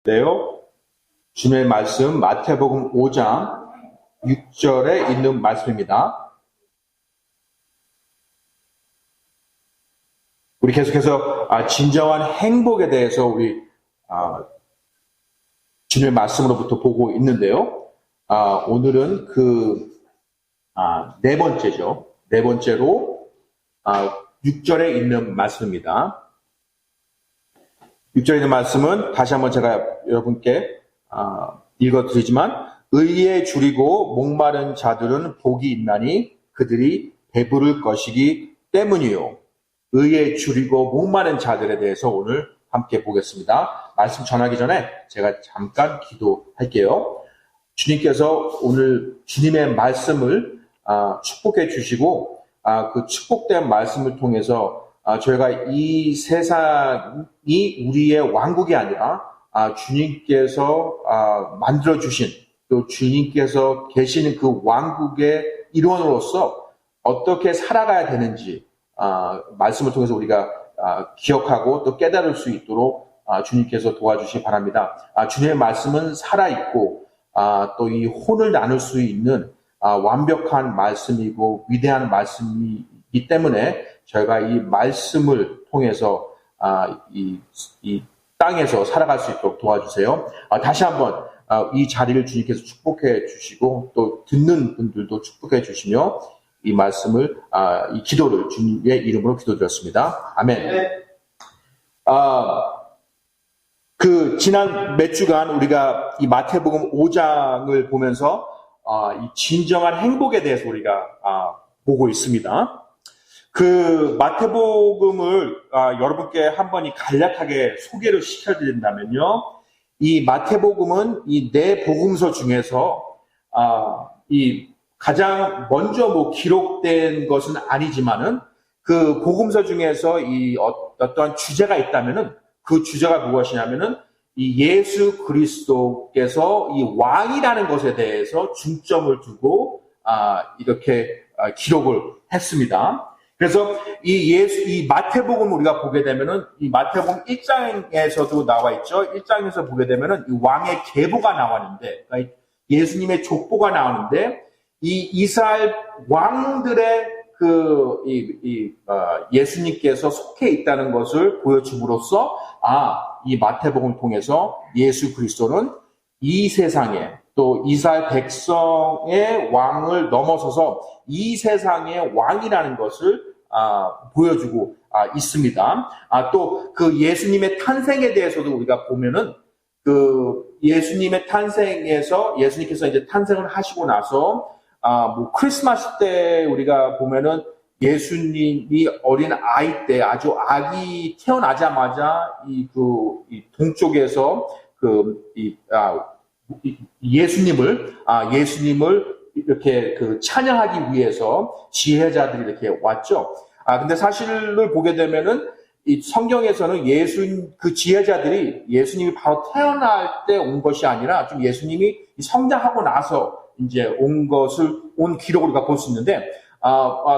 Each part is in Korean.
네요. 주님의 말씀 마태복음 5장 6절에 있는 말씀입니다. 우리 계속해서 진정한 행복에 대해서 우리 주님의 말씀으로부터 보고 있는데요. 오늘은 네 번째죠. 네 번째로 6절에 있는 말씀입니다. 6절에 있는 말씀은 다시 한번 제가 여러분께 읽어드리지만, 의에 줄이고 목마른 자들은 복이 있나니 그들이 배부를 것이기 때문이요. 의에 줄이고 목마른 자들에 대해서 오늘 함께 보겠습니다. 말씀 전하기 전에 제가 잠깐 기도할게요. 주님께서 오늘 주님의 말씀을 축복해 주시고, 그 축복된 말씀을 통해서 저희가 이 세상이 우리의 왕국이 아니라 주님께서 만들어주신, 또 주님께서 계시는 그 왕국의 일원으로서 어떻게 살아가야 되는지 말씀을 통해서 우리가 기억하고 또 깨달을 수 있도록 주님께서 도와주시기 바랍니다. 주님의 말씀은 살아있고 또 이 혼을 나눌 수 있는 완벽한 말씀이고 위대한 말씀이기 때문에 저희가 이 말씀을 통해서 이 땅에서 살아갈 수 있도록 도와주세요. 다시 한번 이 자리를 주님께서 축복해 주시고 또 듣는 분들도 축복해 주시며 이 말씀을 이 기도를 주님의 이름으로 기도드렸습니다. 아멘. 지난 몇 주간 우리가 이 마태복음 5장을 보면서 이 진정한 행복에 대해서 우리가 보고 있습니다. 그 마태복음을 여러분께 한번 간략하게 소개를 시켜드린다면요, 이 마태복음은 이 네 복음서 중에서 이 가장 먼저 기록된 것은 아니지만은 그 복음서 중에서 이 어떤 주제가 있다면은 그 주제가 무엇이냐면은 이 예수 그리스도께서 이 왕이라는 것에 대해서 중점을 두고 이렇게 기록을 했습니다. 그래서 이 마태복음 우리가 보게 되면은 이 마태복음 1장에서도 나와 있죠. 1장에서 보게 되면은 이 왕의 계보가 나왔는데, 그러니까 예수님의 족보가 나오는데, 이 이스라엘 왕들의 예수님께서 속해 있다는 것을 보여줌으로써 이 마태복음을 통해서 예수 그리스도는 이 세상에 또 이스라엘 백성의 왕을 넘어서서 이 세상의 왕이라는 것을 보여주고 있습니다. 또 그 예수님의 탄생에 대해서도 우리가 보면은 그 예수님의 탄생에서 예수님께서 이제 탄생을 하시고 나서 크리스마스 때 우리가 보면은 예수님이 어린 아이 때 아주 아기 태어나자마자 이 동쪽에서 예수님을 이렇게 찬양하기 위해서 지혜자들이 이렇게 왔죠. 근데 사실을 보게 되면은 이 성경에서는 그 지혜자들이 예수님이 바로 태어날 때 온 것이 아니라 좀 예수님이 성장하고 나서 이제 온 기록을 우리가 볼 수 있는데,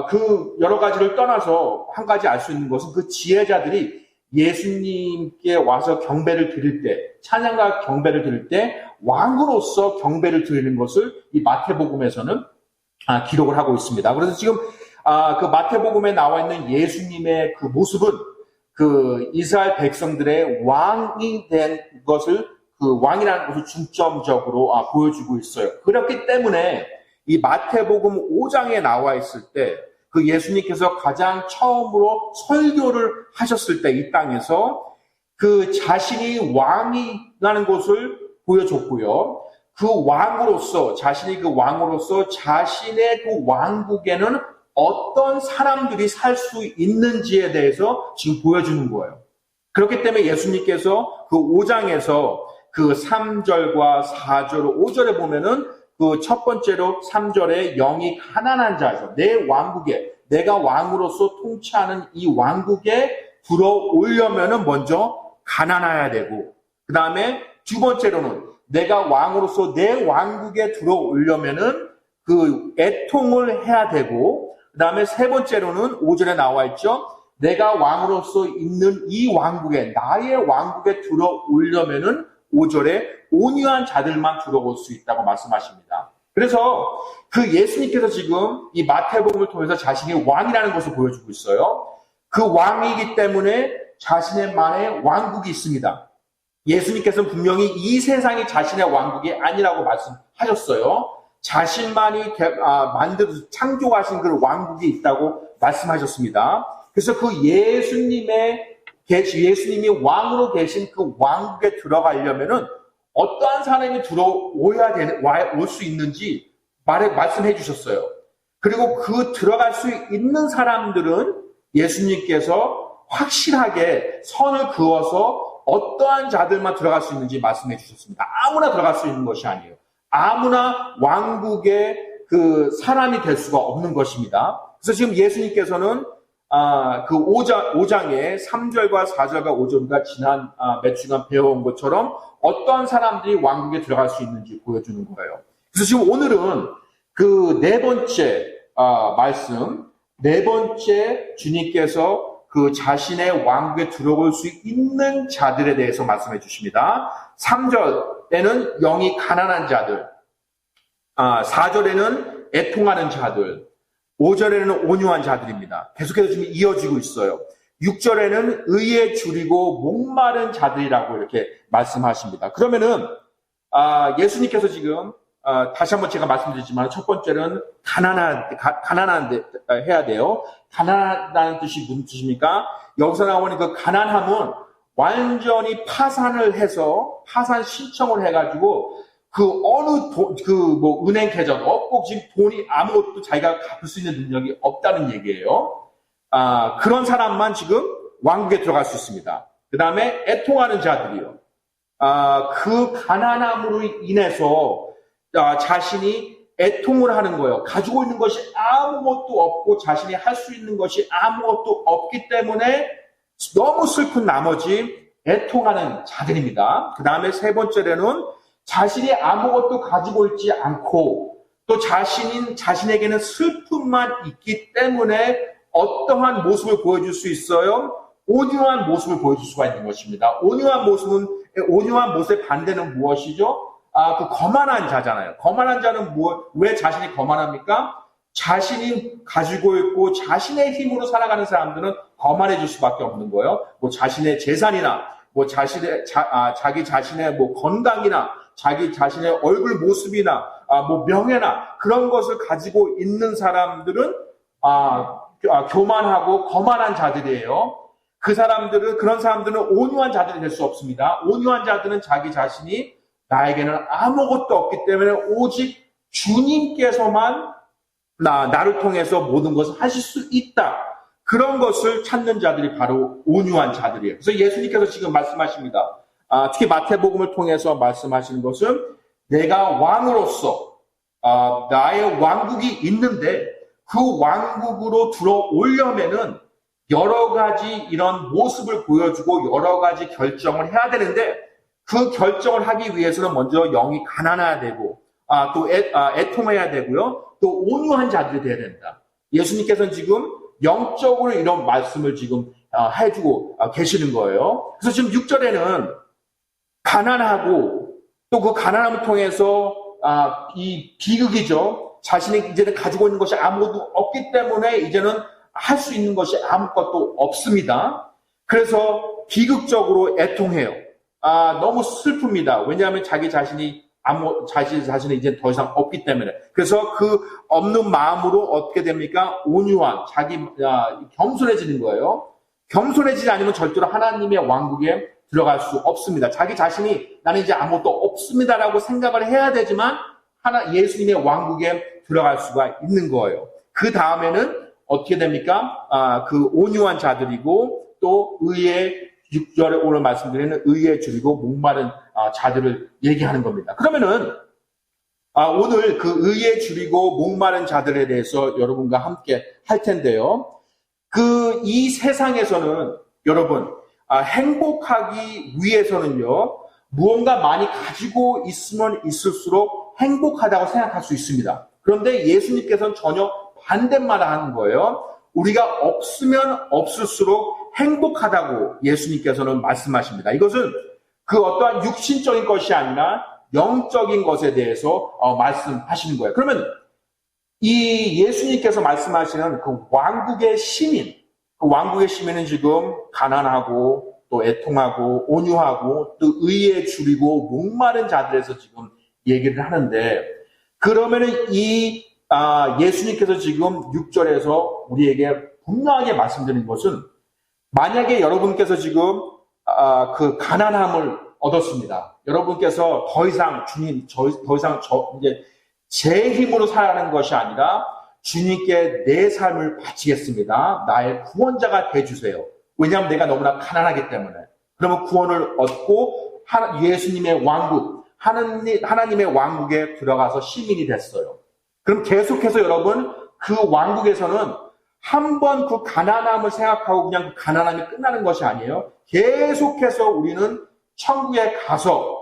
그 여러 가지를 떠나서 한 가지 알 수 있는 것은 그 지혜자들이 예수님께 와서 경배를 드릴 때, 찬양과 경배를 드릴 때 왕으로서 경배를 드리는 것을 이 마태복음에서는 기록을 하고 있습니다. 그래서 지금 그 마태복음에 나와 있는 예수님의 그 모습은 그 이스라엘 백성들의 왕이 된 것을, 그 왕이라는 것을 중점적으로 보여주고 있어요. 그렇기 때문에 이 마태복음 5장에 나와 있을 때 그 예수님께서 가장 처음으로 설교를 하셨을 때 이 땅에서 그 자신이 왕이라는 것을 보여줬고요. 자신이 그 왕으로서 자신의 그 왕국에는 어떤 사람들이 살 수 있는지에 대해서 지금 보여주는 거예요. 그렇기 때문에 예수님께서 그 5장에서 그 3절과 4절, 5절에 보면은 그 첫 번째로 3절에 영이 가난한 자에서 내 왕국에, 내가 왕으로서 통치하는 이 왕국에 들어오려면은 먼저 가난해야 되고, 그 다음에 두 번째로는 내가 왕으로서 내 왕국에 들어오려면은 그 애통을 해야 되고, 그 다음에 세 번째로는 5절에 나와 있죠. 내가 왕으로서 있는 이 왕국에, 나의 왕국에 들어오려면은 5절에 온유한 자들만 들어올 수 있다고 말씀하십니다. 그래서 그 예수님께서 지금 이 마태복음을 통해서 자신이 왕이라는 것을 보여주고 있어요. 그 왕이기 때문에 자신의만의 왕국이 있습니다. 예수님께서는 분명히 이 세상이 자신의 왕국이 아니라고 말씀하셨어요. 자신만이 창조하신 그 왕국이 있다고 말씀하셨습니다. 그래서 그 예수님이 왕으로 계신 그 왕국에 들어가려면은 어떠한 사람이 올 수 있는지 말씀해 주셨어요. 그리고 그 들어갈 수 있는 사람들은 예수님께서 확실하게 선을 그어서 어떠한 자들만 들어갈 수 있는지 말씀해 주셨습니다. 아무나 들어갈 수 있는 것이 아니에요. 아무나 왕국의 그 사람이 될 수가 없는 것입니다. 그래서 지금 예수님께서는 그 5장의 3절과 4절과 5절과 지난 몇 주간 배워온 것처럼 어떠한 사람들이 왕국에 들어갈 수 있는지 보여주는 거예요. 그래서 지금 오늘은 그 네 번째 말씀, 네 번째 주님께서 그 자신의 왕국에 들어올 수 있는 자들에 대해서 말씀해 주십니다. 3절에는 영이 가난한 자들, 4절에는 애통하는 자들, 5절에는 온유한 자들입니다. 계속해서 지금 이어지고 있어요. 6절에는 의에 줄이고 목마른 자들이라고 이렇게 말씀하십니다. 그러면은 예수님께서 지금 다시 한번 제가 말씀드리지만 첫 번째는 가난한 해야 돼요. 가난하다는 뜻이 무슨 뜻입니까? 여기서 나오는 그 가난함은 완전히 파산 신청을 해가지고 은행 계좌도 없고 지금 돈이 아무것도 자기가 갚을 수 있는 능력이 없다는 얘기예요. 그런 사람만 지금 왕국에 들어갈 수 있습니다. 그 다음에 애통하는 자들이요. 그 가난함으로 인해서 자신이 애통을 하는 거예요. 가지고 있는 것이 아무것도 없고 자신이 할 수 있는 것이 아무것도 없기 때문에 너무 슬픈 나머지 애통하는 자들입니다. 그 다음에 세 번째로는 자신이 아무것도 가지고 있지 않고 또 자신에게는 슬픔만 있기 때문에 어떠한 모습을 보여줄 수 있어요? 온유한 모습을 보여줄 수가 있는 것입니다. 온유한 모습의 반대는 무엇이죠? 그 거만한 자잖아요. 거만한 자는 왜 자신이 거만합니까? 자신이 가지고 있고 자신의 힘으로 살아가는 사람들은 거만해질 수밖에 없는 거예요. 자신의 재산이나 자기 자신의 건강이나 자기 자신의 얼굴 모습이나 명예나 그런 것을 가지고 있는 사람들은 교만하고 거만한 자들이에요. 그런 사람들은 온유한 자들이 될 수 없습니다. 온유한 자들은 자기 자신이 나에게는 아무것도 없기 때문에 오직 주님께서만 나를 통해서 모든 것을 하실 수 있다. 그런 것을 찾는 자들이 바로 온유한 자들이에요. 그래서 예수님께서 지금 말씀하십니다. 특히 마태복음을 통해서 말씀하시는 것은 내가 왕으로서 나의 왕국이 있는데 그 왕국으로 들어오려면은 여러 가지 이런 모습을 보여주고 여러 가지 결정을 해야 되는데 그 결정을 하기 위해서는 먼저 영이 가난해야 되고 또 애통해야 되고요. 또 온유한 자들이 돼야 된다. 예수님께서는 지금 영적으로 이런 말씀을 지금 해주고 계시는 거예요. 그래서 지금 6절에는 가난하고 또 그 가난함을 통해서 이 비극이죠. 자신이 이제는 가지고 있는 것이 아무것도 없기 때문에 이제는 할 수 있는 것이 아무것도 없습니다. 그래서 비극적으로 애통해요. 너무 슬픕니다. 왜냐하면 자기 자신이 이제 더 이상 없기 때문에. 그래서 그 없는 마음으로 어떻게 됩니까? 온유한, 겸손해지는 거예요. 겸손해지지 않으면 절대로 하나님의 왕국에 들어갈 수 없습니다. 자기 자신이 나는 이제 아무것도 없습니다라고 생각을 해야 되지만 예수님의 왕국에 들어갈 수가 있는 거예요. 그 다음에는 어떻게 됩니까? 그 온유한 자들이고 또 의에 6절에 오늘 말씀드리는 의에 줄이고 목마른 자들을 얘기하는 겁니다. 그러면은 오늘 그 의에 줄이고 목마른 자들에 대해서 여러분과 함께 할 텐데요. 이 세상에서는 여러분 행복하기 위해서는요. 무언가 많이 가지고 있으면 있을수록 행복하다고 생각할 수 있습니다. 그런데 예수님께서는 전혀 반대말을 하는 거예요. 우리가 없으면 없을수록 행복하다고 예수님께서는 말씀하십니다. 이것은 그 어떠한 육신적인 것이 아니라 영적인 것에 대해서 말씀하시는 거예요. 그러면 이 예수님께서 말씀하시는 그 왕국의 시민, 그 왕국의 시민은 지금 가난하고 또 애통하고 온유하고 또 의에 줄이고 목마른 자들에서 지금 얘기를 하는데, 그러면은 예수님께서 지금 6절에서 우리에게 분명하게 말씀드리는 것은, 만약에 여러분께서 지금 그 가난함을 얻었습니다. 여러분께서 더 이상 주님, 더 이상 이제 제 힘으로 살아가는 것이 아니라 주님께 내 삶을 바치겠습니다. 나의 구원자가 돼주세요. 왜냐하면 내가 너무나 가난하기 때문에. 그러면 구원을 얻고 예수님의 왕국, 하나님의 왕국에 들어가서 시민이 됐어요. 그럼 계속해서 여러분, 그 왕국에서는 한 번 그 가난함을 생각하고 그냥 그 가난함이 끝나는 것이 아니에요. 계속해서 우리는 천국에 가서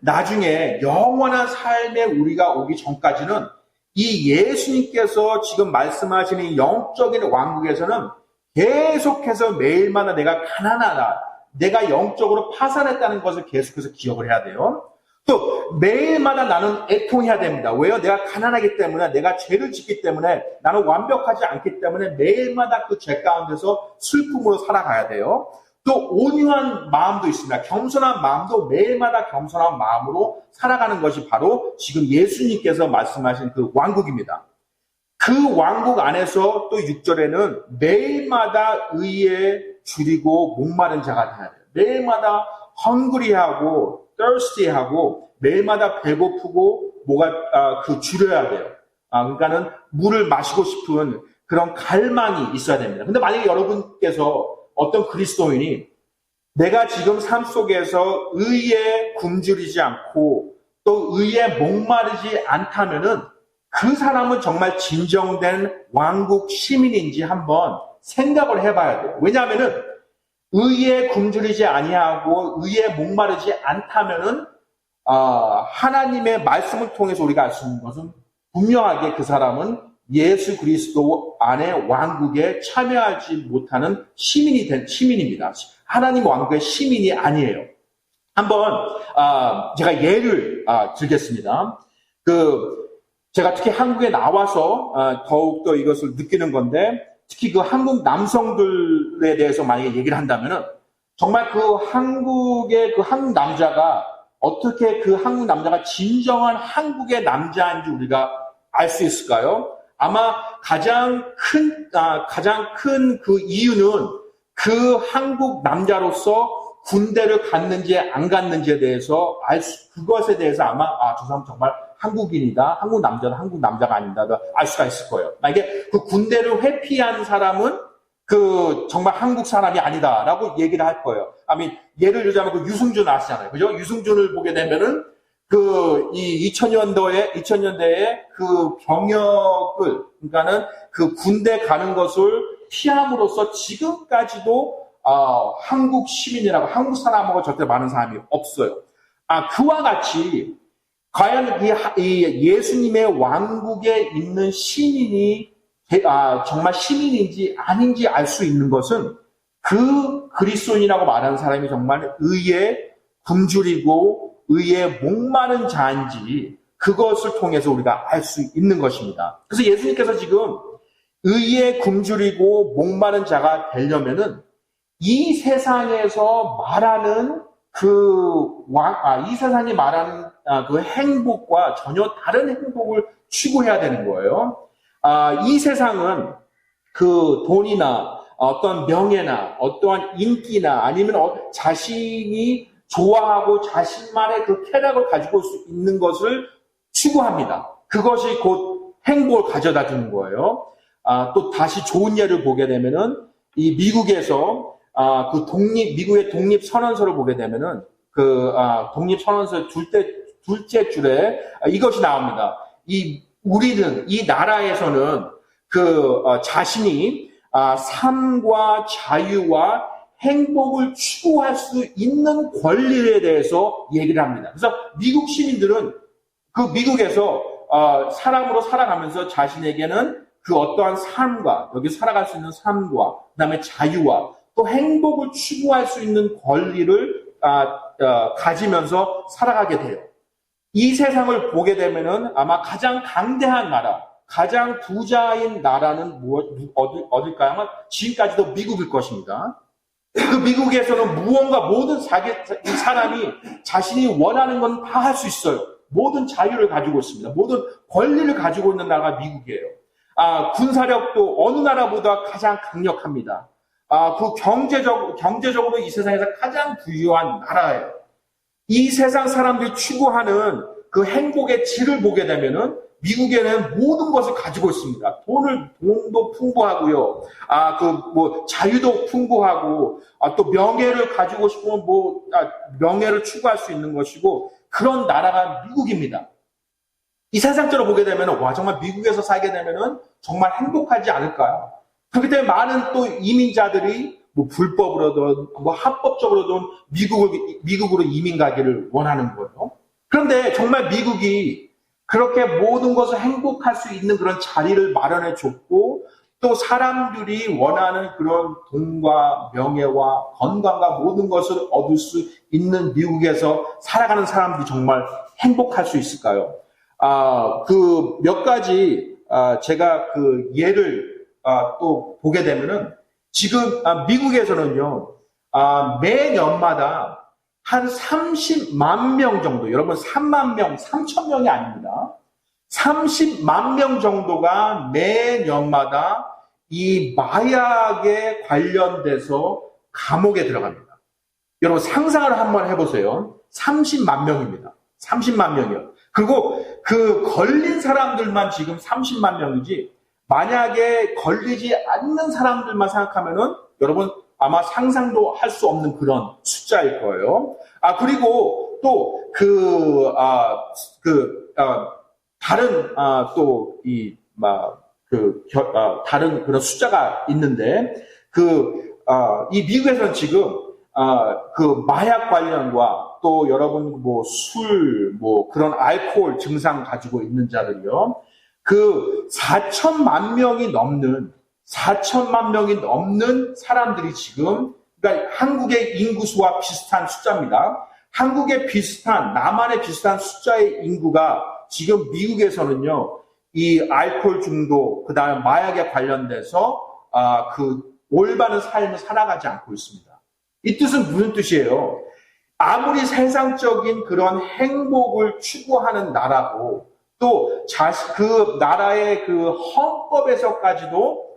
나중에 영원한 삶에 우리가 오기 전까지는 이 예수님께서 지금 말씀하시는 영적인 왕국에서는 계속해서 매일마다 내가 가난하다, 내가 영적으로 파산했다는 것을 계속해서 기억을 해야 돼요. 또 매일마다 나는 애통해야 됩니다. 왜요? 내가 가난하기 때문에, 내가 죄를 짓기 때문에, 나는 완벽하지 않기 때문에 매일마다 그 죄 가운데서 슬픔으로 살아가야 돼요. 또 온유한 마음도 있습니다. 겸손한 마음도 매일마다 겸손한 마음으로 살아가는 것이 바로 지금 예수님께서 말씀하신 그 왕국입니다. 그 왕국 안에서 또 6절에는 매일마다 의에 줄이고 목마른 자가 돼야 돼요. 매일마다 헝그리하고 thirsty하고 매일마다 배고프고 줄여야 돼요. 그러니까는 물을 마시고 싶은 그런 갈망이 있어야 됩니다. 근데 만약에 여러분께서 어떤 그리스도인이 내가 지금 삶 속에서 의에 굶주리지 않고 또 의에 목마르지 않다면은 그 사람은 정말 진정된 왕국 시민인지 한번 생각을 해봐야 돼요. 왜냐하면은 의에 굶주리지 아니하고 의에 목마르지 않다면은 하나님의 말씀을 통해서 우리가 알 수 있는 것은 분명하게 그 사람은 예수 그리스도 안에 왕국에 참여하지 못하는 시민입니다. 하나님 왕국의 시민이 아니에요. 한번 제가 예를 들겠습니다. 제가 특히 한국에 나와서 더욱더 이것을 느끼는 건데, 특히 그 한국 남성들에 대해서 만약에 얘기를 한다면은 정말 그 한국의 그 한국 남자가 어떻게 그 한국 남자가 진정한 한국의 남자인지 우리가 알 수 있을까요? 아마 가장 큰 그 이유는 그 한국 남자로서 군대를 갔는지 안 갔는지에 대해서 그것에 대해서 아마 저 사람 정말 한국인이다, 한국 남자다, 한국 남자가 아니다, 알 수가 있을 거예요. 만약에 그 군대를 회피한 사람은 정말 한국 사람이 아니다라고 얘기를 할 거예요. 예를 들자면 그 유승준 아시잖아요. 그죠? 유승준을 보게 되면은 이 2000년대에 그 병역을, 그러니까는 그 군대 가는 것을 피함으로써 지금까지도 한국 시민이라고, 한국 사람하고 절대 많은 사람이 없어요. 그와 같이 과연 이 예수님의 왕국에 있는 시민이 정말 시민인지 아닌지 알 수 있는 것은 그 그리스도인이라고 말하는 사람이 정말 의에 굶주리고 의에 목마른 자인지 그것을 통해서 우리가 알 수 있는 것입니다. 그래서 예수님께서 지금 의에 굶주리고 목마른 자가 되려면은 이 세상에서 말하는 이 세상이 말하는 그 행복과 전혀 다른 행복을 추구해야 되는 거예요. 이 세상은 그 돈이나 어떤 명예나 어떠한 인기나 아니면 자신이 좋아하고 자신만의 그 쾌락을 가지고 있는 것을 추구합니다. 그것이 곧 행복을 가져다 주는 거예요. 또 다시 좋은 예를 보게 되면은 이 미국에서 미국의 독립선언서를 보게 되면은 독립선언서 둘째 줄에 이것이 나옵니다. 우리는, 이 나라에서는 자신이 삶과 자유와 행복을 추구할 수 있는 권리에 대해서 얘기를 합니다. 그래서 미국 시민들은 미국에서 사람으로 살아가면서 자신에게는 그 어떠한 삶과, 여기 살아갈 수 있는 삶과, 그 다음에 자유와 또 행복을 추구할 수 있는 권리를 가지면서 살아가게 돼요. 이 세상을 보게 되면은 아마 가장 강대한 나라, 가장 부자인 나라는 어딜까요? 아마 지금까지도 미국일 것입니다. 그 미국에서는 무언가 모든 사람이 자신이 원하는 건 다 할 수 있어요. 모든 자유를 가지고 있습니다. 모든 권리를 가지고 있는 나라가 미국이에요. 군사력도 어느 나라보다 가장 강력합니다. 그 경제적으로 이 세상에서 가장 부유한 나라예요. 이 세상 사람들이 추구하는 그 행복의 질을 보게 되면은 미국에는 모든 것을 가지고 있습니다. 돈도 풍부하고요. 자유도 풍부하고, 또 명예를 가지고 싶으면 명예를 추구할 수 있는 것이고, 그런 나라가 미국입니다. 이 세상적으로 보게 되면은, 정말 미국에서 살게 되면은 정말 행복하지 않을까요? 그렇기 때문에 많은 또 이민자들이 불법으로든, 합법적으로든 미국으로 이민 가기를 원하는 거예요. 그런데 정말 미국이 그렇게 모든 것을 행복할 수 있는 그런 자리를 마련해 줬고, 또 사람들이 원하는 그런 돈과 명예와 건강과 모든 것을 얻을 수 있는 미국에서 살아가는 사람들이 정말 행복할 수 있을까요? 몇 가지, 제가 그 예를, 또 보게 되면은, 지금, 미국에서는요, 매년마다 한 30만 명 정도, 여러분 3만 명, 3천 명이 아닙니다. 30만 명 정도가 매년마다 이 마약에 관련돼서 감옥에 들어갑니다. 여러분 상상을 한번 해보세요. 30만 명입니다. 30만 명이요. 그리고 그 걸린 사람들만 지금 30만 명이지, 만약에 걸리지 않는 사람들만 생각하면은 여러분 아마 상상도 할 수 없는 그런 숫자일 거예요. 그리고 또 다른 다른 그런 숫자가 있는데, 이 미국에서는 지금 그 마약 관련과 또 여러분 술 그런 알코올 증상 가지고 있는 자들이요, 그 4천만 명이 넘는 사람들이 지금, 그러니까 한국의 인구수와 비슷한 숫자입니다. 남한의 비슷한 숫자의 인구가 지금 미국에서는요, 이 알코올 중독, 그 다음에 마약에 관련돼서, 올바른 삶을 살아가지 않고 있습니다. 이 뜻은 무슨 뜻이에요? 아무리 세상적인 그런 행복을 추구하는 나라고, 또 그 나라의 그 헌법에서까지도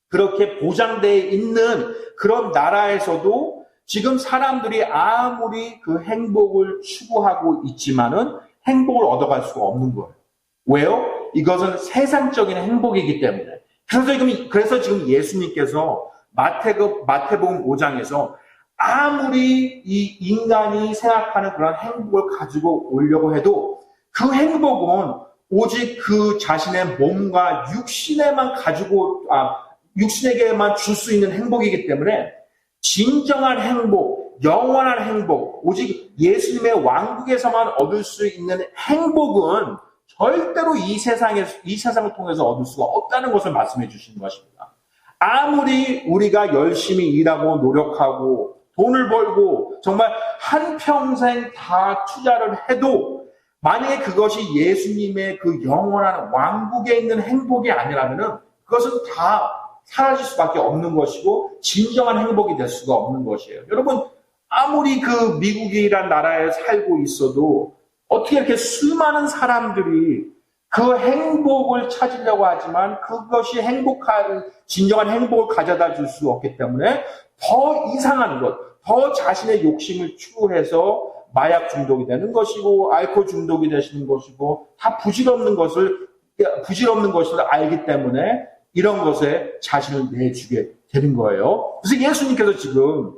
그렇게 보장되어 있는 그런 나라에서도 지금 사람들이 아무리 그 행복을 추구하고 있지만은 행복을 얻어갈 수가 없는 거예요. 왜요? 이것은 세상적인 행복이기 때문에. 그래서 지금 예수님께서 마태복음 5장에서 아무리 이 인간이 생각하는 그런 행복을 가지고 오려고 해도 그 행복은 오직 그 자신의 몸과 육신에게만 줄 수 있는 행복이기 때문에, 진정한 행복, 영원한 행복, 오직 예수님의 왕국에서만 얻을 수 있는 행복은 절대로 이 세상을 통해서 얻을 수가 없다는 것을 말씀해 주시는 것입니다. 아무리 우리가 열심히 일하고 노력하고 돈을 벌고 정말 한평생 다 투자를 해도, 만약에 그것이 예수님의 그 영원한 왕국에 있는 행복이 아니라면은 그것은 다 사라질 수밖에 없는 것이고 진정한 행복이 될 수가 없는 것이에요. 여러분, 아무리 그 미국이란 나라에 살고 있어도 어떻게 이렇게 수많은 사람들이 그 행복을 찾으려고 하지만 그것이 진정한 행복을 가져다 줄 수 없기 때문에 더 이상한 것, 더 자신의 욕심을 추구해서 마약 중독이 되는 것이고 알코올 중독이 되시는 것이고 다 부질없는 것을 알기 때문에 이런 것에 자신을 내주게 되는 거예요. 그래서 예수님께서 지금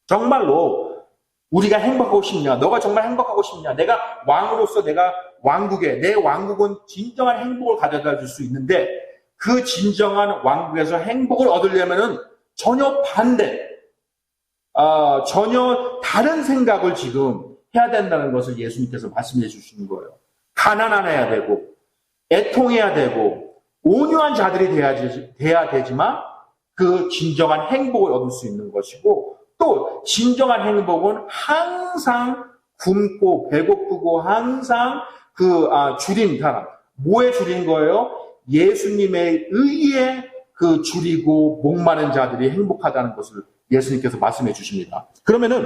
정말로 우리가 행복하고 싶냐? 너가 정말 행복하고 싶냐? 내가 왕으로서 내 왕국은 진정한 행복을 가져다 줄 수 있는데, 그 진정한 왕국에서 행복을 얻으려면은 전혀 전혀 다른 생각을 지금 해야 된다는 것을 예수님께서 말씀해 주시는 거예요. 가난해야 되고, 애통해야 되고, 온유한 자들이 돼야 되지만 그 진정한 행복을 얻을 수 있는 것이고, 또 진정한 행복은 항상 굶고 배고프고 항상 줄인 사람. 뭐에 줄인 거예요? 예수님의 의에 줄이고 목마른 자들이 행복하다는 것을 예수님께서 말씀해 주십니다. 그러면은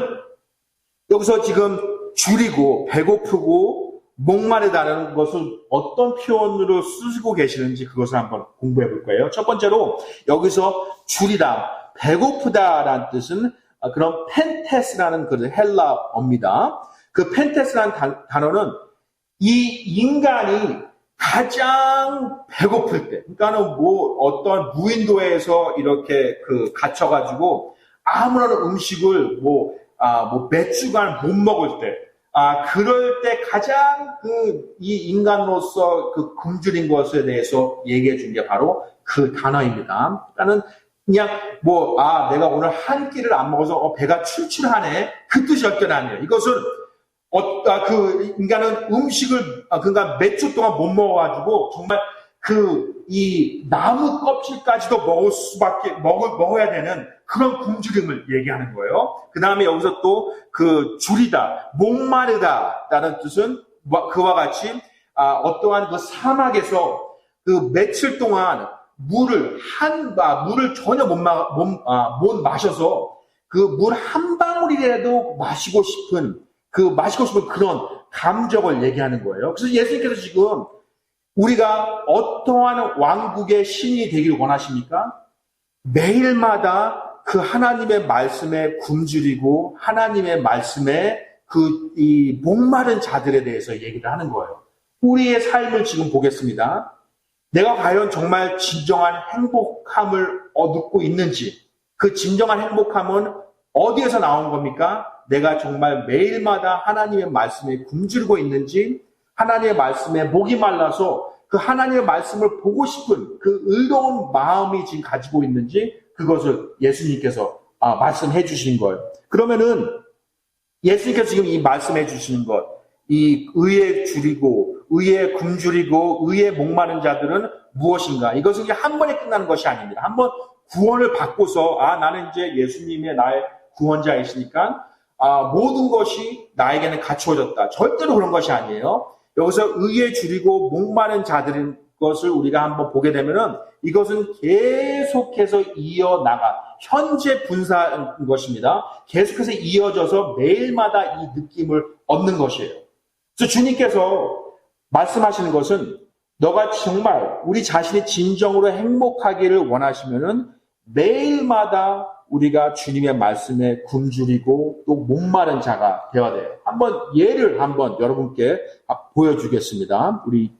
여기서 지금 줄이고 배고프고 목마르다는 것을 어떤 표현으로 쓰고 계시는지 그것을 한번 공부해 볼 거예요. 첫 번째로 여기서 줄이다, 배고프다라는 뜻은 그런 펜테스라는 그 헬라어입니다. 그 펜테스라는 단어는 이 인간이 가장 배고플 때, 그러니까는 어떤 무인도에서 이렇게 갇혀가지고 아무런 음식을 몇 주간 못 먹을 때, 그럴 때 가장 이 인간으로서 굶주린 것에 대해서 얘기해 준 게 바로 그 단어입니다. 그러니까는 그냥 내가 오늘 한 끼를 안 먹어서 배가 출출하네. 그 뜻이 절대 아니에요. 이것은 인간은 음식을, 그러니까 몇 주 동안 못 먹어가지고, 정말 이 나무 껍질까지도 먹어야 되는 그런 굶주림을 얘기하는 거예요. 그 다음에 여기서 또 줄이다, 목마르다라는 뜻은 그와 같이, 어떠한 사막에서 며칠 동안 물을 전혀 못 마셔서 물 한 방울이라도 마시고 싶은 그런 감정을 얘기하는 거예요. 그래서 예수님께서 지금 우리가 어떠한 왕국의 신이 되기를 원하십니까? 매일마다 하나님의 말씀에 굶주리고 하나님의 말씀에 이 목마른 자들에 대해서 얘기를 하는 거예요. 우리의 삶을 지금 보겠습니다. 내가 과연 정말 진정한 행복함을 얻고 있는지, 그 진정한 행복함은 어디에서 나온 겁니까? 내가 정말 매일마다 하나님의 말씀에 굶주리고 있는지, 하나님의 말씀에 목이 말라서 하나님의 말씀을 보고 싶은 의로운 마음이 지금 가지고 있는지, 그것을 예수님께서 말씀해 주신 거예요. 그러면은 예수님께서 지금 이 말씀해 주시는 것, 이 의에 줄이고 의에 굶주리고 의에 목마른 자들은 무엇인가? 이것은 이제 한 번에 끝나는 것이 아닙니다. 한번 구원을 받고서 나는 이제 예수님의 나의 구원자이시니까 모든 것이 나에게는 갖추어졌다. 절대로 그런 것이 아니에요. 여기서 의에 줄이고 목마른 자들인 것을 우리가 한번 보게 되면은 이것은 계속해서 이어나가 현재 분사인 것입니다. 계속해서 이어져서 매일마다 이 느낌을 얻는 것이에요. 그래서 주님께서 말씀하시는 것은 너가 정말 우리 자신이 진정으로 행복하기를 원하시면은 매일마다 우리가 주님의 말씀에 굶주리고 또 목마른 자가 되어야 돼요. 예를 여러분께 보여주겠습니다. 우리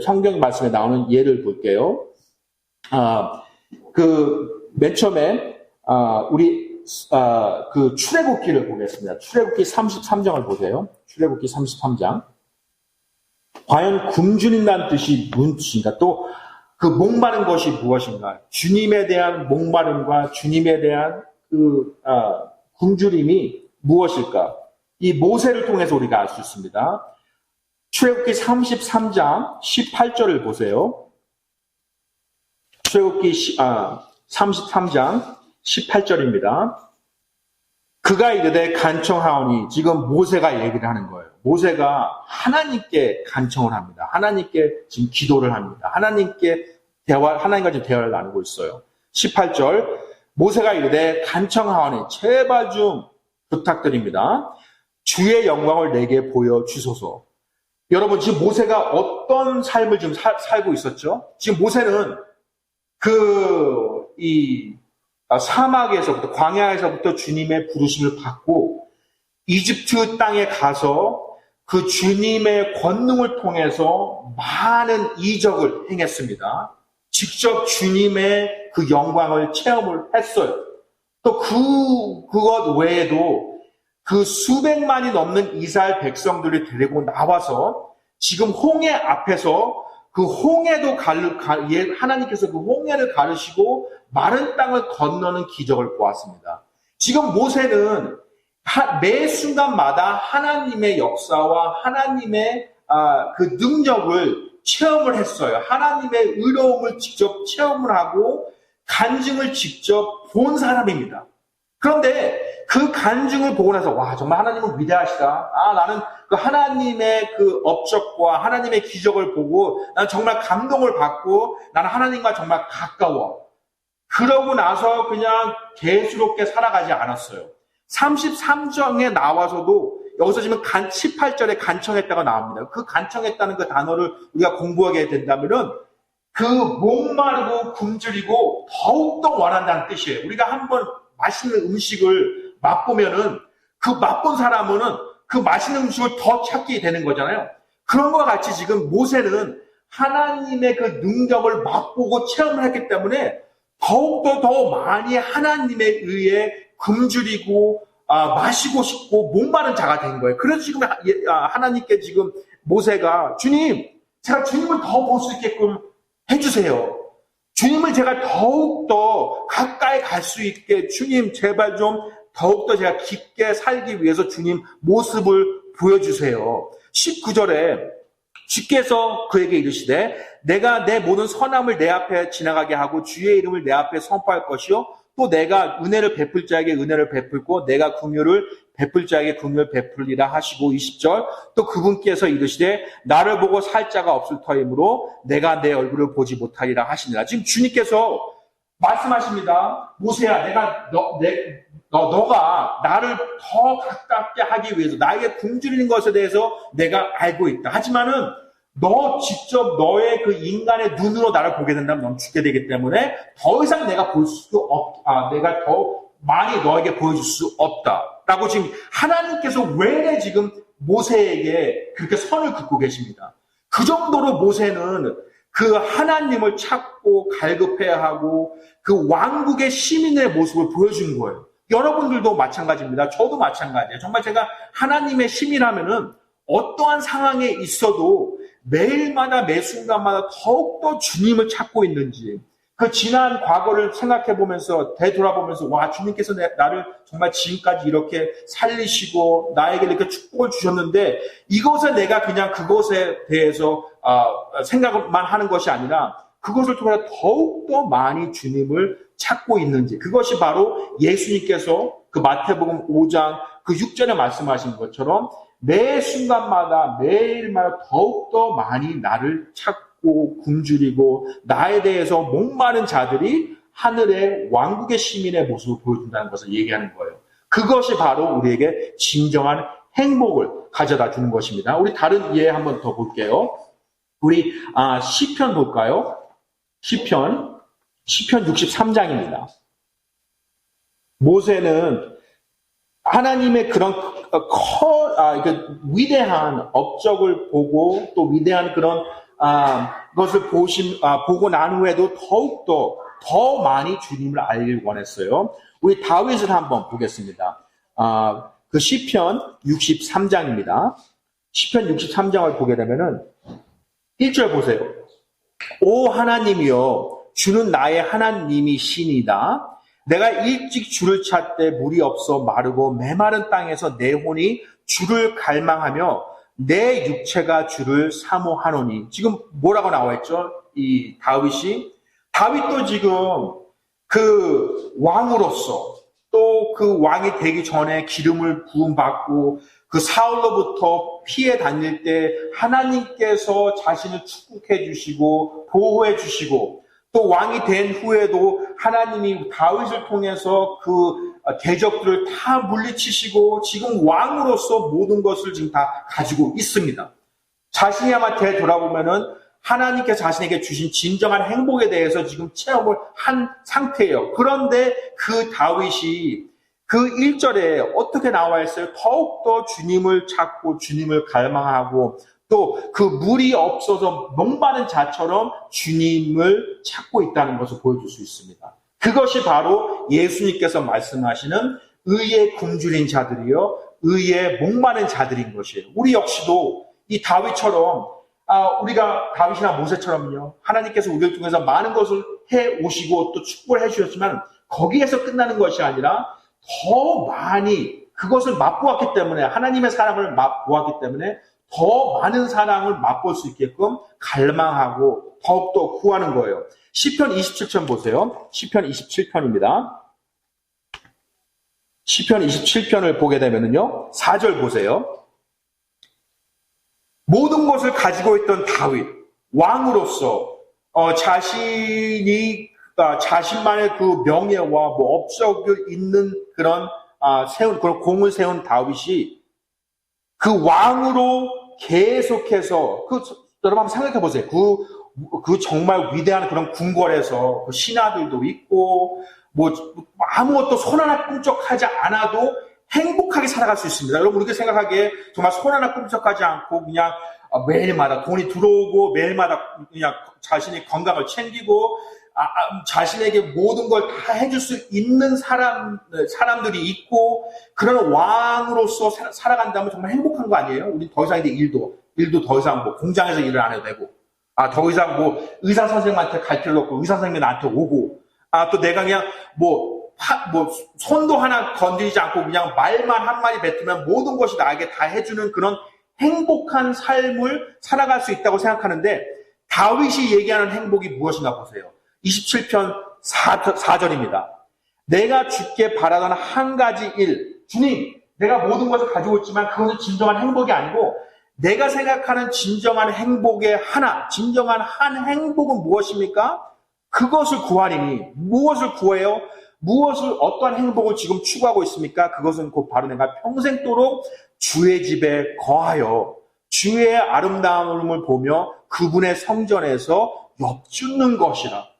성경 말씀에 나오는 예를 볼게요. 맨 처음에 우리 출애굽기를 보겠습니다. 출애굽기 33장을 보세요. 출애굽기 33장. 과연 굶주린다는 뜻이 무슨 뜻인가? 또 목마른 것이 무엇인가? 주님에 대한 목마름과 주님에 대한 굶주림이 무엇일까? 이 모세를 통해서 우리가 알 수 있습니다. 출애굽기 33장 18절을 보세요. 출애굽기 33장 18절입니다. 그가 이르되 간청하오니, 지금 모세가 얘기를 하는 거예요. 모세가 하나님께 간청을 합니다. 하나님께 지금 기도를 합니다. 하나님과 지금 대화를 나누고 있어요. 18절, 모세가 이르되 간청하오니, 제발 좀 부탁드립니다. 주의 영광을 내게 보여주소서. 여러분, 지금 모세가 어떤 삶을 지금 살고 있었죠? 지금 모세는 사막에서부터, 광야에서부터 주님의 부르심을 받고 이집트 땅에 가서 그 주님의 권능을 통해서 많은 이적을 행했습니다. 직접 주님의 그 영광을 체험을 했어요. 또 그것 외에도 수백만이 넘는 이스라엘 백성들을 데리고 나와서 지금 홍해 앞에서 홍해도 하나님께서 홍해를 가르시고 마른 땅을 건너는 기적을 보았습니다. 지금 모세는 매 순간마다 하나님의 역사와 하나님의 능력을 체험을 했어요. 하나님의 의로움을 직접 체험을 하고 간증을 직접 본 사람입니다. 그런데 그 간증을 보고 나서 와 정말 하나님은 위대하시다. 나는 그 하나님의 그 업적과 하나님의 기적을 보고 난 정말 감동을 받고 나는 하나님과 정말 가까워. 그러고 나서 그냥 개수롭게 살아가지 않았어요. 33장에 나와서도 여기서 지금 18절에 간청했다가 나옵니다. 그 간청했다는 그 단어를 우리가 공부하게 된다면은 그 목마르고 굶주리고 더욱더 원한다는 뜻이에요. 우리가 한번 맛있는 음식을 맛보면은 그 맛본 사람은 그 맛있는 음식을 더 찾게 되는 거잖아요. 그런 것과 같이 지금 모세는 하나님의 그 능력을 맛보고 체험을 했기 때문에 더욱더 더 많이 하나님에 의해 굶주리고 마시고 싶고 목마른 자가 된 거예요. 그래서 지금 하나님께 지금 모세가 주님, 제가 주님을 더 볼 수 있게끔 해주세요. 주님을 제가 더욱더 가까이 갈 수 있게 주님 제발 좀 더욱더 제가 깊게 살기 위해서 주님 모습을 보여주세요. 19절에 주께서 그에게 이르시되 내가 내 모든 선함을 내 앞에 지나가게 하고 주의 이름을 내 앞에 선포할 것이요 또 내가 은혜를 베풀 자에게 은혜를 베풀고 내가 긍휼을 베풀 자에게 긍휼을 베풀리라 하시고 20절 또 그분께서 이르시되 나를 보고 살 자가 없을 터이므로 내가 내 얼굴을 보지 못하리라 하시니라. 지금 주님께서 말씀하십니다. 모세야, 너가 나를 더 가깝게 하기 위해서 나에게 굶주리는 것에 대해서 내가 알고 있다. 하지만은 너 직접 너의 그 인간의 눈으로 나를 보게 된다면 넌 죽게 되기 때문에 더 이상 내가 볼 수 내가 더 많이 너에게 보여줄 수 없다라고 지금 하나님께서 왜 지금 모세에게 그렇게 선을 긋고 계십니다. 그 정도로 모세는 그 하나님을 찾고 갈급해야 하고 그 왕국의 시민의 모습을 보여준 거예요. 여러분들도 마찬가지입니다. 저도 마찬가지예요. 정말 제가 하나님의 시민이라면은 어떠한 상황에 있어도 매일마다 매 순간마다 더욱더 주님을 찾고 있는지 그 지난 과거를 생각해보면서 되돌아보면서 와 주님께서 나를 정말 지금까지 이렇게 살리시고 나에게 이렇게 축복을 주셨는데 이것에 내가 그냥 그것에 대해서 생각만 하는 것이 아니라 그것을 통해 더욱더 많이 주님을 찾고 있는지 그것이 바로 예수님께서 그 마태복음 5장 그 6절에 말씀하신 것처럼 매 순간마다 매일마다 더욱더 많이 나를 찾고 굶주리고 나에 대해서 목마른 자들이 하늘의 왕국의 시민의 모습을 보여준다는 것을 얘기하는 거예요. 그것이 바로 우리에게 진정한 행복을 가져다 주는 것입니다. 우리 다른 예 한번 더 볼게요. 우리 시편 볼까요? 시편 63장입니다. 모세는 하나님의 그런 위대한 업적을 보고 또 위대한 그런 것을 보고 난 후에도 더욱더 더 많이 주님을 알길 원했어요. 우리 다윗을 한번 보겠습니다. 그 시편 63장입니다. 시편 63장을 보게 되면은 1절 보세요. 오 하나님이여 주는 나의 하나님이시니이다. 내가 일찍 주를 찾되 물이 없어 마르고 메마른 땅에서 내 혼이 주를 갈망하며 내 육체가 주를 사모하노니. 지금 뭐라고 나와 있죠? 이 다윗도 지금 그 왕으로서 또 그 왕이 되기 전에 기름을 부음받고 그 사울로부터 피해 다닐 때 하나님께서 자신을 축복해 주시고 보호해 주시고 또 왕이 된 후에도 하나님이 다윗을 통해서 그 대적들을 다 물리치시고 지금 왕으로서 모든 것을 지금 다 가지고 있습니다. 자신이 아마 되돌아보면은 하나님께서 자신에게 주신 진정한 행복에 대해서 지금 체험을 한 상태예요. 그런데 그 다윗이 그 1절에 어떻게 나와 있어요? 더욱더 주님을 찾고 주님을 갈망하고 또 그 물이 없어서 목마른 자처럼 주님을 찾고 있다는 것을 보여줄 수 있습니다. 그것이 바로 예수님께서 말씀하시는 의에 굶주린 자들이요 의에 목마른 자들인 것이에요. 우리 역시도 이 다윗처럼 우리가 다윗이나 모세처럼요 하나님께서 우리를 통해서 많은 것을 해오시고 또 축복을 해주셨지만 거기에서 끝나는 것이 아니라 더 많이 그것을 맛보았기 때문에 하나님의 사랑을 맛보았기 때문에 더 많은 사랑을 맛볼 수 있게끔 갈망하고 더욱더 구하는 거예요. 시편 27편 보세요. 시편 27편입니다. 시편 27편을 보게 되면은요, 4절 보세요. 모든 것을 가지고 있던 다윗, 왕으로서, 자신만의 그 명예와 뭐 업적을 있는 그런, 그런 공을 세운 다윗이 그 왕으로 계속해서, 여러분 한번 생각해 보세요. 그 정말 위대한 그런 궁궐에서 그 신하들도 있고, 뭐, 아무것도 손 하나 꿈쩍하지 않아도 행복하게 살아갈 수 있습니다. 여러분, 우리가 생각하기에 정말 손 하나 꿈쩍하지 않고 그냥 매일마다 돈이 들어오고 매일마다 그냥 자신의 건강을 챙기고 자신에게 모든 걸 다 해줄 수 있는 사람들이 있고 그런 왕으로서 살아간다면 정말 행복한 거 아니에요? 우리 더 이상 이제 일도 더 이상 뭐 공장에서 일을 안 해도 되고 더 이상 뭐 의사 선생님한테 갈 필요 없고 의사 선생님이 나한테 오고 또 내가 그냥 뭐 손도 하나 건드리지 않고 그냥 말만 한마디 뱉으면 모든 것이 나에게 다 해주는 그런 행복한 삶을 살아갈 수 있다고 생각하는데 다윗이 얘기하는 행복이 무엇인가 보세요. 27편 4절입니다. 내가 주께 바라던 한 가지 일, 주님, 내가 모든 것을 가지고 있지만 그것은 진정한 행복이 아니고 내가 생각하는 진정한 행복의 진정한 한 행복은 무엇입니까? 그것을 구하리니 무엇을 구해요? 어떠한 행복을 지금 추구하고 있습니까? 그것은 곧 바로 내가 평생도록 주의 집에 거하여 주의 아름다움을 보며 그분의 성전에서 엿듣는 것이라.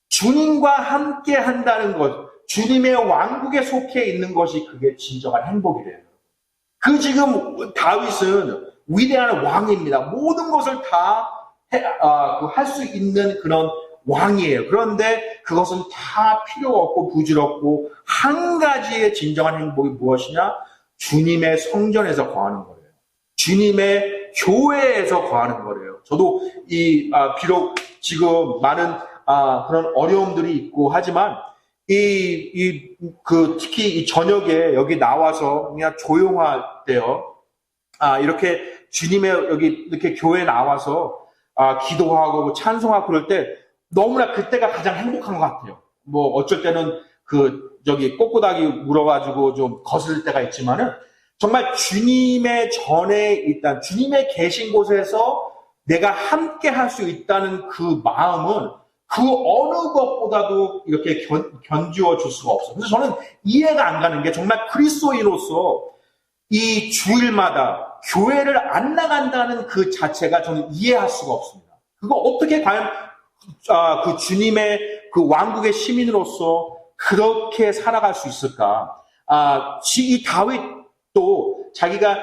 주님과 함께 한다는 것, 주님의 왕국에 속해 있는 것이 그게 진정한 행복이래요. 지금 다윗은 위대한 왕입니다. 모든 것을 다 할 수 있는 그런 왕이에요. 그런데 그것은 다 필요 없고 부질없고 한 가지의 진정한 행복이 무엇이냐? 주님의 성전에서 거하는 거예요. 주님의 교회에서 거하는 거예요. 저도 비록 지금 많은 그런 어려움들이 있고 하지만 특히 이 저녁에 여기 나와서 그냥 조용할 때요. 이렇게 주님의 여기 이렇게 교회에 나와서 기도하고 찬송하고 그럴 때 너무나 그때가 가장 행복한 것 같아요. 뭐 어쩔 때는 꼬꼬닥이 물어가지고 좀 거슬릴 때가 있지만은 정말 주님의 전에 있다, 주님의 계신 곳에서 내가 함께 할 수 있다는 그 마음은 그 어느 것보다도 이렇게 견주어 줄 수가 없어요. 그래서 저는 이해가 안 가는 게 정말 그리스도인으로서 이 주일마다 교회를 안 나간다는 그 자체가 저는 이해할 수가 없습니다. 그거 어떻게 과연 그 주님의 그 왕국의 시민으로서 그렇게 살아갈 수 있을까? 이 다윗도 자기가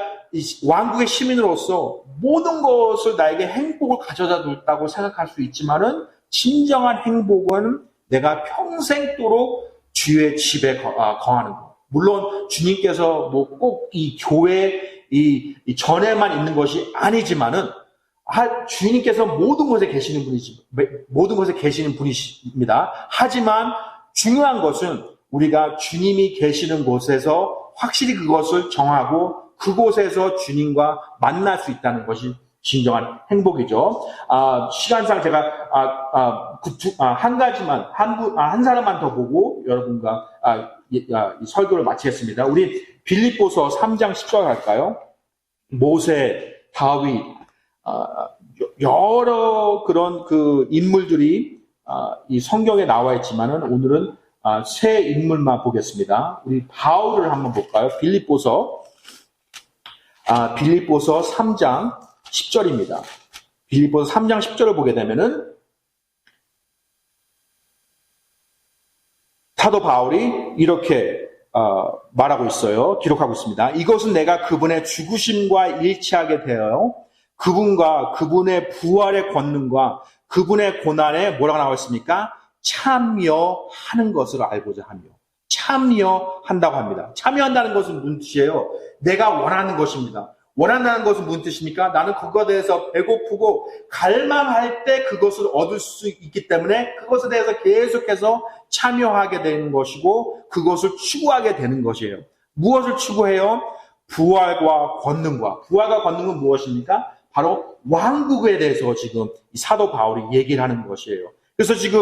왕국의 시민으로서 모든 것을 나에게 행복을 가져다 줬다고 생각할 수 있지만은 진정한 행복은 내가 평생도록 주의 집에 거하는 것. 물론 주님께서 뭐 꼭 이 교회 이 전에만 있는 것이 아니지만은 주님께서 모든 곳에 계시는 분이십니다. 하지만 중요한 것은 우리가 주님이 계시는 곳에서 확실히 그것을 정하고 그곳에서 주님과 만날 수 있다는 것이 진정한 행복이죠. 시간상 제가 한 사람만 더 보고 여러분과 이 설교를 마치겠습니다. 우리 빌립보서 3장 10절 할까요? 모세, 다윗, 여러 그런 그 인물들이 이 성경에 나와 있지만은 오늘은 새 인물만 보겠습니다. 우리 바울을 한번 볼까요? 빌립보서 3장 10절입니다. 빌립보서 3장 10절을 보게 되면은 사도 바울이 이렇게 말하고 있어요. 기록하고 있습니다. 이것은 내가 그분의 죽으심과 일치하게 되어 그분과 그분의 부활의 권능과 그분의 고난에 뭐라고 나와 있습니까? 참여하는 것을 알고자 하며 참여한다고 합니다. 참여한다는 것은 무슨 뜻이에요? 내가 원하는 것입니다. 원한다는 것은 무슨 뜻입니까? 나는 그것에 대해서 배고프고 갈망할 때 그것을 얻을 수 있기 때문에 그것에 대해서 계속해서 참여하게 되는 것이고 그것을 추구하게 되는 것이에요. 무엇을 추구해요? 부활과 권능은 무엇입니까? 바로 왕국에 대해서 지금 이 사도 바울이 얘기를 하는 것이에요. 그래서 지금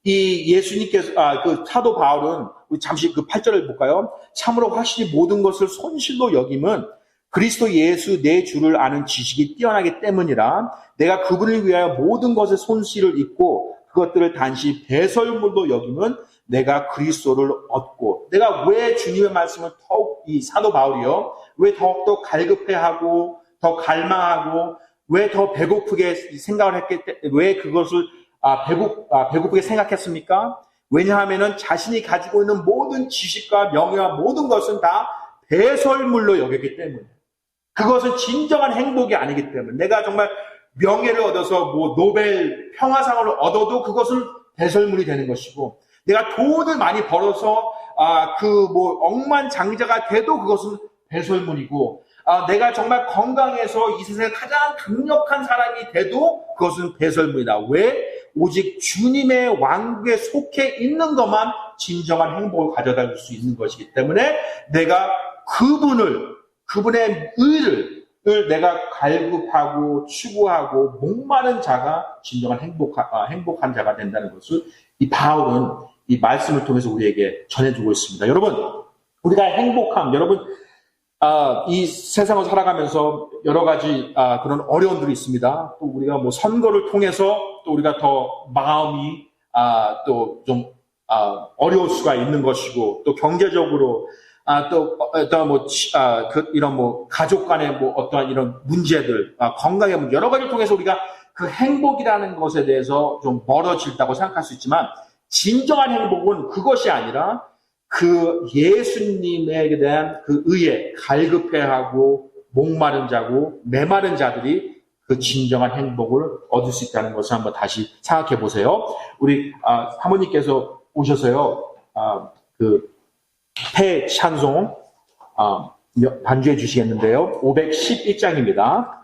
이 예수님께서, 그 사도 바울은, 우리 잠시 그 8절을 볼까요? 참으로 확실히 모든 것을 손실로 여김은 그리스도 예수 내 주를 아는 지식이 뛰어나기 때문이라 내가 그분을 위하여 모든 것의 손실을 입고 그것들을 단지 배설물로 여김은 내가 그리스도를 얻고, 내가 왜 주님의 말씀을 더욱 이 사도 바울이요, 왜 더욱더 갈급해하고 더 갈망하고 왜 더 배고프게 생각을 왜 그것을 배고프게 생각했습니까? 왜냐하면은 자신이 가지고 있는 모든 지식과 명예와 모든 것은 다 배설물로 여겼기 때문에, 그것은 진정한 행복이 아니기 때문에, 내가 정말 명예를 얻어서 뭐 노벨 평화상을 얻어도 그것은 배설물이 되는 것이고, 내가 돈을 많이 벌어서 억만장자가 돼도 그것은 배설물이고, 내가 정말 건강해서 이 세상에 가장 강력한 사람이 돼도 그것은 배설물이다. 왜? 오직 주님의 왕국에 속해 있는 것만 진정한 행복을 가져다 줄 수 있는 것이기 때문에, 내가 그분의 의를 내가 갈급하고 추구하고 목마른 자가 진정한 행복한 자가 된다는 것을 이 바울은 이 말씀을 통해서 우리에게 전해주고 있습니다. 여러분, 우리가 여러분, 이 세상을 살아가면서 여러 가지 그런 어려움들이 있습니다. 또 우리가 뭐 선거를 통해서 또 우리가 더 마음이 또 좀 어려울 수가 있는 것이고, 또 경제적으로 이런 뭐 가족 간의 뭐 어떠한 이런 문제들, 건강의 문제, 여러 가지를 통해서 우리가 그 행복이라는 것에 대해서 좀 멀어질다고 생각할 수 있지만, 진정한 행복은 그것이 아니라 그 예수님에 대한 그 의에 갈급해하고 목마른 자고 메마른 자들이 그 진정한 행복을 얻을 수 있다는 것을 한번 다시 생각해 보세요. 우리 사모님께서 오셔서요, 그 폐 찬송 반주해 주시겠는데요. 511장입니다.